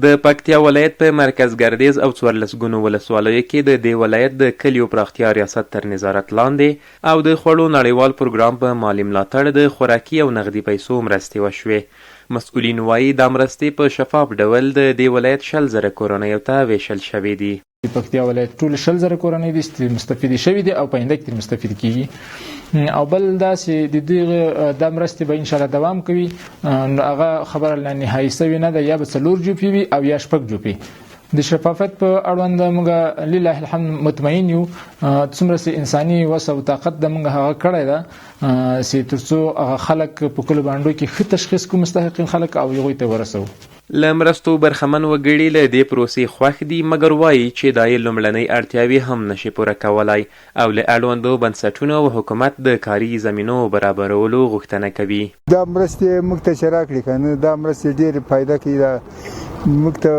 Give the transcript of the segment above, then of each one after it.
د پکتیا ولایت په مرکز ګردیز او 14 ګونو ولسوالیو کې د دې ولایت د کلیو پراختیا ریاست تر نظارت لاندې او د خوړو نړیوال پروګرام په مالي ملاتړ د خوراکي او نغدي پیسو مرستې وشوې. مسؤلین وایي دا مرستې په شفاف ډول د دې ولایت 100,000 کورنیو ته ویشل شوې دي. پکتیا ولایت ټول 100,000 کورنۍ دي مستفیدې شوي دي او په آینده کې مستفید کیږي. او بل داسې د دې د مرستې به ان شاء الله دوام کوي. هغه خبره لا نهایي سوي نه ده، یا به 4 جوپي وي او یا 6 جوپي. د شفافیت په اړوند موږ لله الحمد مطمئن یو. څومره سي انساني وس او طاقت د موږ هغه کړی ده چې ترڅو هغه خلک په کلو باندې کې ښه تشخیص کوم مستحقین خلک او هغوی ته ورسوو. له مرستو برخمن وګړي له دې پروسې خوښ دي، مګر وایي چې دا یې لومړنۍ اړتیاوې هم نشي پوره کولای او له اړوندو بنسټونو او حکومت د کاري زمینو برابرولو غوښتنه کوي. دا مرستې موږ ته چې راکړي که نه، دا مرستې ډېرې فایده کوي. موږ ته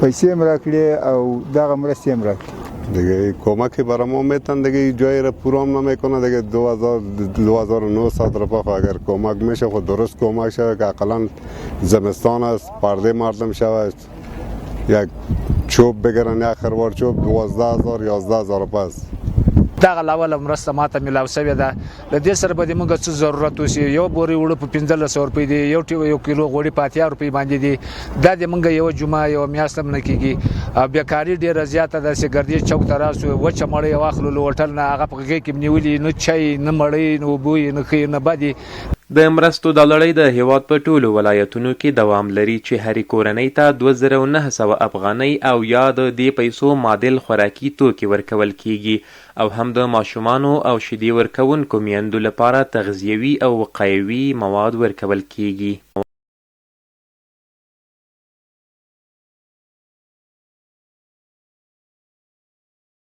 پیسې هم راکړي او دغه مرستې هم راکړي. دیگه کمکی برای ما میتن دیگه جایی را پورا هم نمیکنه دیگه 2,900 روپا خو اگر کمک میشه خود درست کمک شود که اقلا زمستان است پرده مردم شود یک چوب بگیرن، یک خروار چوب 12,000 11,000 روپا است. دغه لاول مرسته ماته ملاو شوې ده. له دې سره به موږ څه ضرورت وشي. یو بوري وړو په 1500 روپۍ دی، یو کیلو غوړي په 80 روپۍ باندې دی. دا د موږ یو جمعه یو میاشت هم نه کیږي. بیکاري ډیره زیاته ده چې ګردیز چوک ته راسو وچه مړۍ واخلو له هوټل نه، هغه په غېږ کې نیولي نه چای نه مړۍ نه اوبه نه ښې نه بدې. د مرستو دا لړۍ د هیواد په ټولو ولایتونو کې دوام لري چې هرې کورنۍ ته 2,900 افغانۍ او یا د دې پیسو معادل خوراکي توکي ورکول کیږي او هم د ماشومانو او شیدې ورکوونکو میندو لپاره تغذیوي او وقایوي مواد ورکول کیږي.